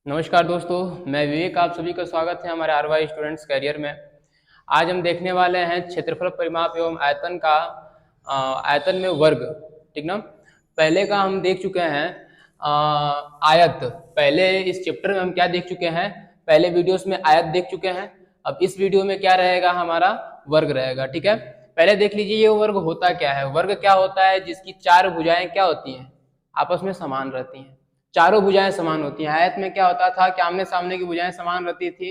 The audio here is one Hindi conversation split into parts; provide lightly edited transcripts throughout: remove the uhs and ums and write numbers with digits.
नमस्कार दोस्तों, मैं विवेक। आप सभी का स्वागत है हमारे आरवाई स्टूडेंट्स कैरियर में। आज हम देखने वाले हैं क्षेत्रफल, परिमाप एवं आयतन का आयतन में वर्ग। ठीक ना। पहले का हम देख चुके हैं आयत। पहले इस चैप्टर में हम क्या देख चुके हैं? पहले वीडियोस में आयत देख चुके हैं। अब इस वीडियो में क्या रहेगा? हमारा वर्ग रहेगा। ठीक है, पहले देख लीजिए ये वर्ग होता क्या है। वर्ग क्या होता है? जिसकी चार भुजाएं क्या होती हैं? आपस में समान रहती हैं। चारों भुजाएं समान होती हैं। आयत में क्या होता था कि आमने सामने की भुजाएं समान रहती थी,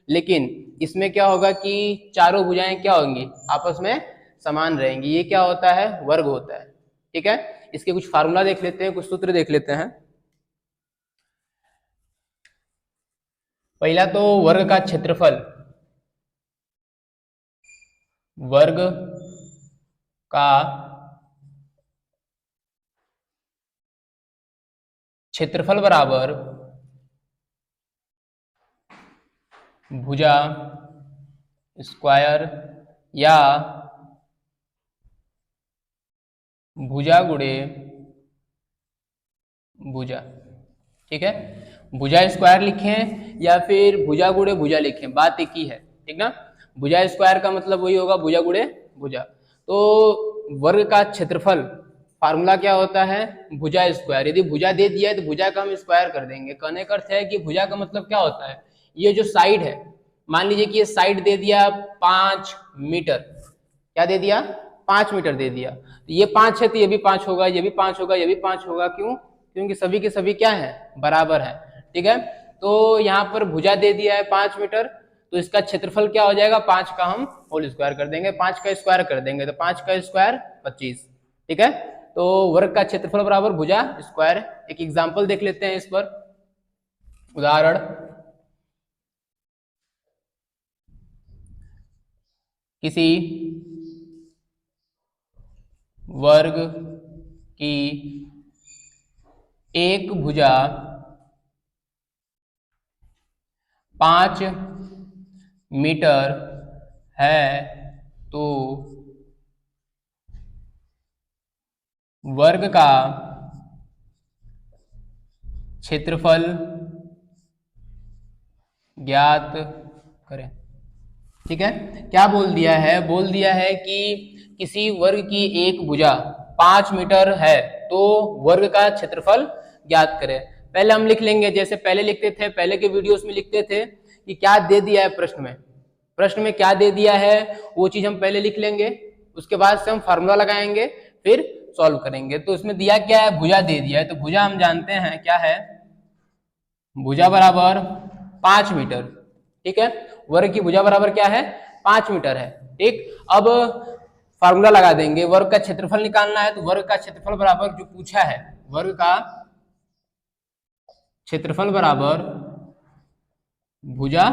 लेकिन इसमें क्या होगा कि चारों भुजाएं क्या होंगी? आपस में समान रहेंगी। ये क्या होता है? वर्ग होता है। ठीक है, इसके कुछ फार्मूला देख लेते हैं, कुछ सूत्र देख लेते हैं। पहला तो वर्ग का क्षेत्रफल। वर्ग का क्षेत्रफल बराबर भुजा स्क्वायर या भुजा गुणे भुजा। ठीक है, भुजा स्क्वायर लिखें या फिर भुजा गुणे भुजा लिखें, बात एक ही है। ठीक ना। भुजा स्क्वायर का मतलब वही होगा भुजा गुणे भुजा। तो वर्ग का क्षेत्रफल फार्मूला क्या होता है? भुजा स्क्वायर। यदि भुजा दे दिया है तो भुजा का हम स्क्वायर कर देंगे। कहने का अर्थ है कि भुजा का मतलब क्या होता है? ये जो साइड है, मान लीजिए कि ये साइड दे दिया 5 मीटर। क्या दे दिया? 5 मीटर दे दिया। तो ये 5 है तो ये भी 5 होगा, ये भी 5 होगा, ये भी 5 होगा। क्यों? क्योंकि सभी के सभी क्या है? बराबर है। ठीक है, तो यहाँ पर भुजा दे दिया है 5 मीटर, तो इसका क्षेत्रफल क्या हो जाएगा? 5 का हम होल स्क्वायर कर देंगे, 5 का स्क्वायर कर देंगे, तो 5 का स्क्वायर 25। ठीक है, तो वर्ग का क्षेत्रफल बराबर भुजा स्क्वायर। एक एग्जाम्पल देख लेते हैं इस पर, उदाहरण। किसी वर्ग की एक भुजा 5 मीटर है, तो वर्ग का क्षेत्रफल ज्ञात करें। ठीक है, क्या बोल दिया है? बोल दिया है कि किसी वर्ग की एक भुजा 5 मीटर है, तो वर्ग का क्षेत्रफल ज्ञात करें। पहले हम लिख लेंगे, जैसे पहले लिखते थे, पहले के वीडियोस में लिखते थे कि क्या दे दिया है प्रश्न में। प्रश्न में क्या दे दिया है वो चीज हम पहले लिख लेंगे, उसके बाद से हम फार्मूला लगाएंगे, फिर सॉल्व करेंगे। तो इसमें दिया क्या है? भुजा दे दिया है, तो भुजा हम जानते हैं क्या है? भुजा बराबर 5 मीटर। ठीक है, वर्ग की भुजा बराबर क्या है? 5 मीटर है। ठीक, अब फार्मूला लगा देंगे। वर्ग का क्षेत्रफल निकालना है, तो वर्ग का क्षेत्रफल बराबर जो पूछा है, वर्ग का क्षेत्रफल बराबर भुजा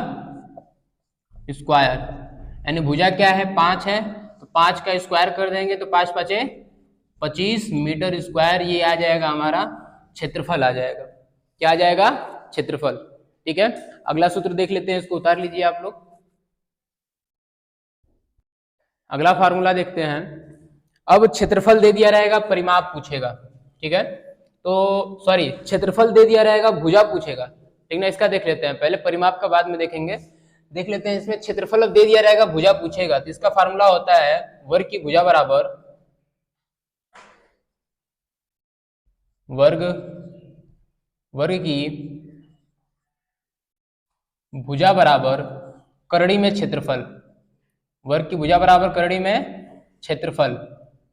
स्क्वायर। यानी भुजा क्या है? 5 है, तो 5 का स्क्वायर कर देंगे, तो 5 5 25 मीटर स्क्वायर। ये आ जाएगा हमारा क्षेत्रफल आ जाएगा। क्या आ जाएगा? क्षेत्रफल। ठीक है, अगला सूत्र देख लेते हैं, इसको उतार लीजिए आप लोग। अगला फार्मूला देखते हैं। अब क्षेत्रफल दे दिया रहेगा, परिमाप पूछेगा। ठीक है, तो सॉरी, क्षेत्रफल दे दिया रहेगा, भुजा पूछेगा। ठीक ना, इसका देख लेते हैं पहले, परिमाप का बाद में देखेंगे। देख लेते हैं, इसमें क्षेत्रफल अब दे दिया रहेगा, भुजा पूछेगा, तो इसका फार्मूला होता है वर्ग की भुजा बराबर वर्ग वर्ग की भुजा बराबर करड़ी में क्षेत्रफल। वर्ग की भुजा बराबर करड़ी में क्षेत्रफल।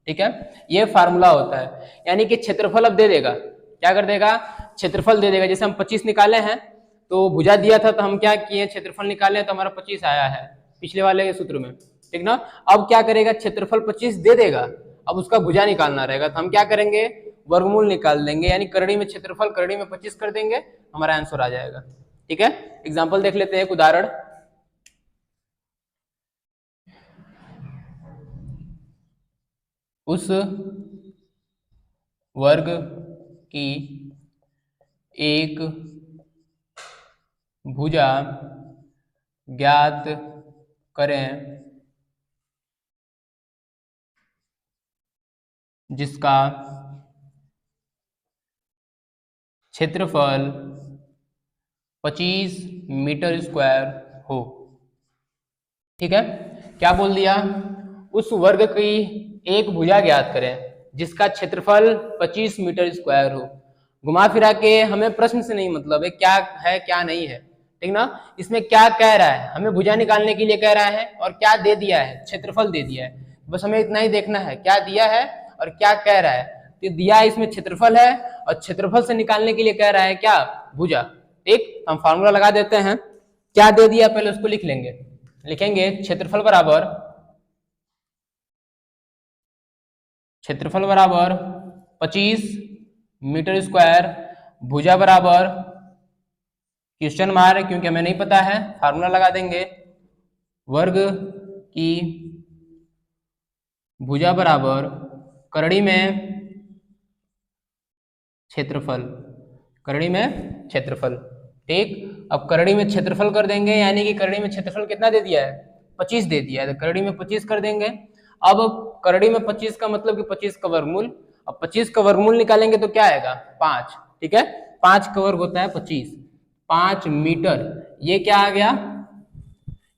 ठीक है, ये फार्मूला होता है। यानी कि क्षेत्रफल अब दे देगा, क्या कर देगा? क्षेत्रफल दे देगा। जैसे हम 25 निकाले हैं, तो भुजा दिया था, तो हम क्या किए? क्षेत्रफल निकाले, तो हमारा 25 आया है पिछले वाले के सूत्र में। ठीक ना। अब क्या करेगा? क्षेत्रफल 25 दे देगा, अब उसका भुजा निकालना रहेगा, तो हम क्या करेंगे? वर्गमूल निकाल देंगे, यानी करड़ी में क्षेत्रफल करड़ी में 25 कर देंगे, हमारा आंसर आ जाएगा। ठीक है, एग्जाम्पल देख लेते हैं, एक उदाहरण। उस वर्ग की एक भुजा ज्ञात करें जिसका क्षेत्रफल 25 मीटर स्क्वायर हो। ठीक है, क्या बोल दिया, उस वर्ग की एक भुजा ज्ञात करें जिसका क्षेत्रफल 25 मीटर स्क्वायर हो। घुमा फिरा के हमें प्रश्न से नहीं मतलब है क्या नहीं है, ठीक ना। इसमें क्या कह रहा है, हमें भुजा निकालने के लिए कह रहा है और क्या दे दिया है, क्षेत्रफल दे दिया है। बस हमें इतना ही देखना है क्या दिया है और क्या कह रहा है। तो दिया इसमें क्षेत्रफल है और क्षेत्रफल से निकालने के लिए कह रहा है क्या, भुजा। ठीक, हम फार्मूला लगा देते हैं। क्या दे दिया पहले उसको लिख लेंगे, लिखेंगे क्षेत्रफल बराबर 25 मीटर स्क्वायर, भुजा बराबर क्वेश्चन मार्क, क्योंकि हमें नहीं पता है फार्मूला लगा देंगे, वर्ग की भुजा बराबर करड़ी में क्षेत्रफल, करड़ी में क्षेत्रफल। ठीक, अब करड़ी में क्षेत्रफल कर देंगे, यानी कि करड़ी में क्षेत्रफल कितना दे दिया है, 25 दे दिया है, तो करड़ी में 25 कर देंगे। अब करड़ी में 25 का मतलब कि 25 का वर्गमूल, अब 25 का वर्गमूल निकालेंगे तो क्या आएगा, 5। ठीक है, 5 का वर्ग होता है 25, 5 मीटर, ये क्या आ गया,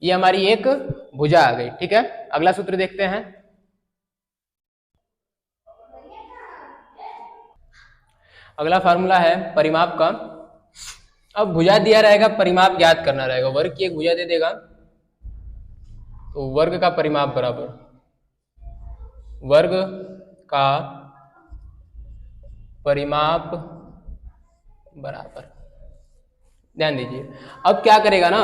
ये हमारी एक भुजा आ गई। ठीक है, अगला सूत्र देखते हैं। अगला फार्मूला है परिमाप का। अब भुजा दिया रहेगा, परिमाप ज्ञात करना रहेगा। वर्ग की एक भुजा दे देगा तो वर्ग का परिमाप बराबर, वर्ग का परिमाप बराबर, ध्यान दीजिए। अब क्या करेगा ना,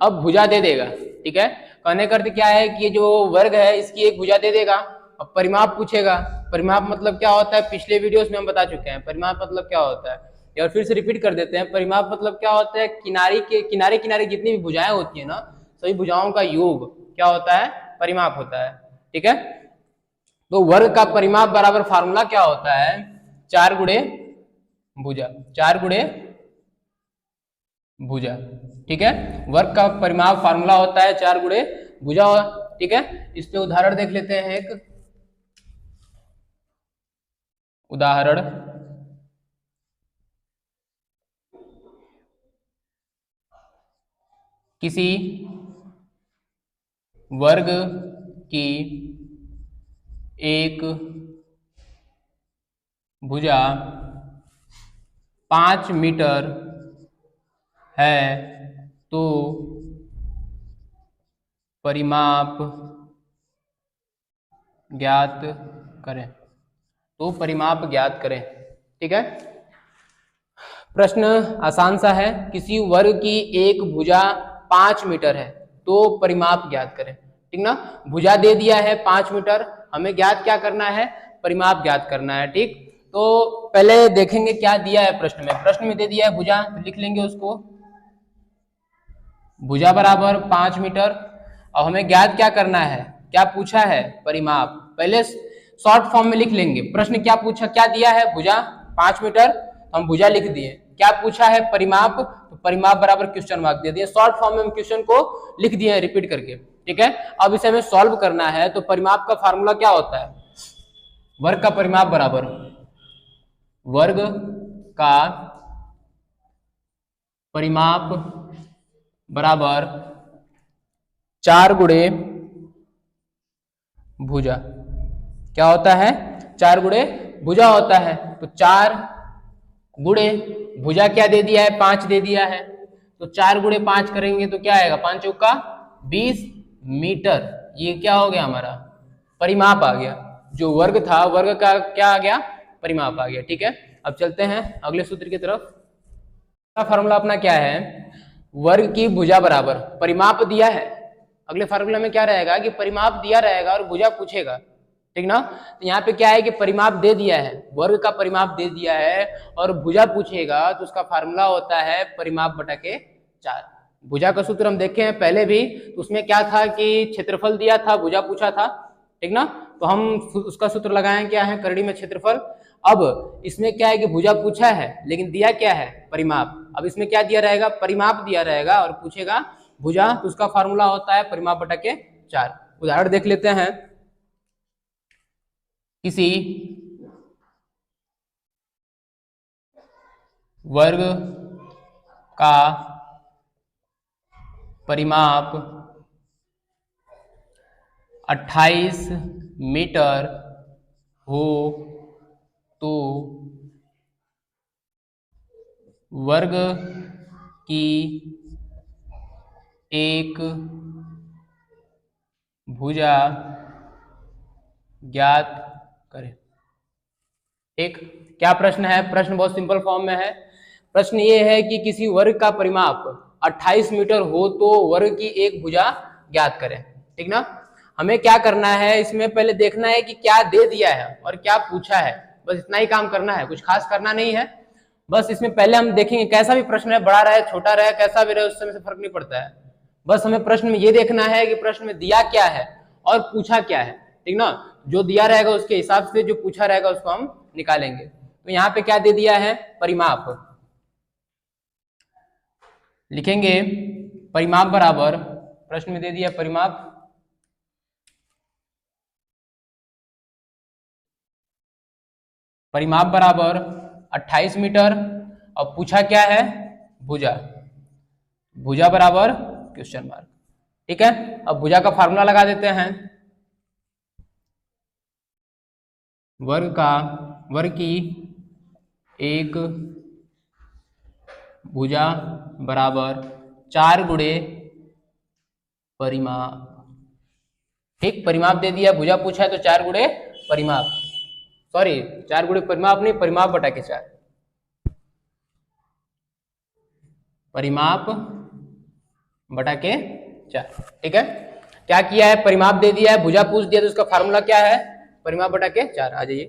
अब भुजा दे देगा। ठीक है, कहने का अर्थ क्या है कि ये जो वर्ग है इसकी एक भुजा दे देगा। अब परिमाप पूछेगा, परिमाप मतलब क्या होता है, पिछले वीडियोस में हम बता चुके हैं परिमाप मतलब क्या होता है, और फिर से रिपीट कर देते हैं। परिमाप मतलब क्या होता है, किनारे किनारे जितनी भी भुजाएं होती है ना, सभी भुजाओं का योग क्या होता है, परिमाप होता है। ठीक है, तो वर्ग का परिमाप बराबर फार्मूला क्या होता है, 4 गुणे भुजा, 4 गुणे भुजा। ठीक है, वर्ग का परिमाप फार्मूला होता है 4 गुणे भुजा। ठीक है, इस पे उदाहरण देख लेते हैं। एक उदाहरण, किसी वर्ग की एक भुजा 5 मीटर है तो परिमाप ज्ञात करें, तो परिमाप ज्ञात करें। ठीक है, प्रश्न आसान सा है, किसी वर्ग की एक भुजा 5 मीटर है तो परिमाप ज्ञात करें। ठीक ना, भुजा दे दिया है 5 मीटर, हमें ज्ञात क्या करना है, परिमाप ज्ञात करना है। ठीक, तो पहले देखेंगे क्या दिया है प्रश्न में। प्रश्न में दे दिया है भुजा, तो लिख लेंगे उसको, भुजा बराबर 5 मीटर। अब हमें ज्ञात क्या करना है, क्या पूछा है, परिमाप। पहले शॉर्ट फॉर्म में लिख लेंगे, प्रश्न क्या पूछा, क्या दिया है, भुजा 5 मीटर, हम भुजा लिख दिए। क्या पूछा है, परिमाप, तो परिमाप बराबर क्वेश्चन मार्क दे दिए। शॉर्ट फॉर्म में हम क्वेश्चन को लिख दिए रिपीट करके। ठीक है, अब इसे हमें सॉल्व करना है, तो परिमाप का फार्मूला क्या होता है, वर्ग का परिमाप बराबर वर्ग का परिमाप बराबर 4 गुणे भुजा। क्या होता है, 4 गुणे भुजा होता है। तो 4 गुणे भुजा क्या दे दिया है, 5 दे दिया है, तो 4 गुणे 5 करेंगे तो क्या आएगा, 5 चौका 20 मीटर। ये क्या हो गया, हमारा परिमाप आ गया। जो वर्ग था, वर्ग का क्या आ गया, परिमाप आ गया। ठीक है, अब चलते हैं अगले सूत्र की तरफ। फार्मूला अपना क्या है, वर्ग की भुजा बराबर परिमाप दिया है। अगले फार्मूला में क्या रहेगा कि परिमाप दिया रहेगा और भुजा पूछेगा। ठीक ना, तो यहाँ पे क्या है कि परिमाप दे दिया है, वर्ग का परिमाप दे दिया है और भुजा पूछेगा, तो उसका फार्मूला होता है परिमाप बटा के 4। भुजा का सूत्र हम देखे हैं पहले भी, तो उसमें क्या था कि क्षेत्रफल दिया था, भुजा पूछा था। ठीक ना, तो हम उसका सूत्र लगाए, क्या है, करड़ी में क्षेत्रफल। अब इसमें क्या है कि भुजा पूछा है लेकिन दिया क्या है, परिमाप। अब इसमें क्या दिया रहेगा, परिमाप दिया रहेगा और पूछेगा भुजा, तो उसका फार्मूला होता है परिमाप बटा के 4। उदाहरण देख लेते हैं, किसी वर्ग का परिमाप 28 मीटर हो तो वर्ग की एक भुजा ज्ञात करें। ठीक, क्या प्रश्न है? प्रश्न बहुत सिंपल फॉर्म में है। प्रश्न ये है कि किसी वर्ग का परिमाप 28 मीटर हो तो वर्ग की एक भुजा ज्ञात करें। ठीक ना, हमें क्या करना है इसमें, पहले देखना है कि क्या दे दिया है और क्या पूछा है, बस इतना ही काम करना है, कुछ खास करना नहीं है। बस इसमें पहले हम देखेंगे कैसा भी प्रश्न है, बड़ा रहे छोटा रहे कैसा भी रहे उससे फर्क नहीं पड़ता है। बस हमें प्रश्न में ये देखना है कि प्रश्न में दिया क्या है और पूछा क्या है। ठीक ना, जो दिया रहेगा उसके हिसाब से जो पूछा रहेगा उसको हम निकालेंगे। तो यहाँ पे क्या दे दिया है? परिमाप। लिखेंगे परिमाप बराबर, प्रश्न में दे दिया परिमाप बराबर 28 मीटर और पूछा क्या है? भुजा। भुजा बराबर क्वेश्चन मार्क। ठीक है, अब भुजा का फार्मूला लगा देते हैं। वर्ग की एक भुजा बराबर 4 गुणे परिमाप। ठीक, परिमाप दे दिया, भुजा पूछा है तो 4 गुणे परिमाप, सॉरी 4 गुणे परिमाप नहीं, परिमाप बटा के 4, परिमाप बटा के 4। ठीक है, क्या किया है? परिमाप दे दिया है, भुजा पूछ दिया तो उसका फार्मूला क्या है? परिमाप बटा के 4। आ जाइए,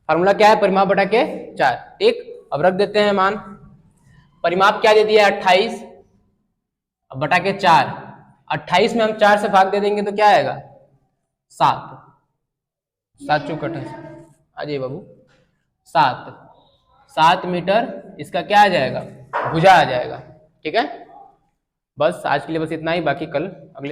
फार्मूला क्या है? परिमाप बटा के 4। ठीक, अब रख देते हैं मान। परिमाप क्या दे दिया है? 28, अब बटा के 4। 28 में हम 4 से भाग दे देंगे तो क्या आएगा? 7। 7 चौक 28, आ जाइए बाबू, 7 मीटर इसका क्या आ जाएगा? भुजा आ जाएगा। ठीक है, बस आज के लिए बस इतना ही, बाकी कल अगले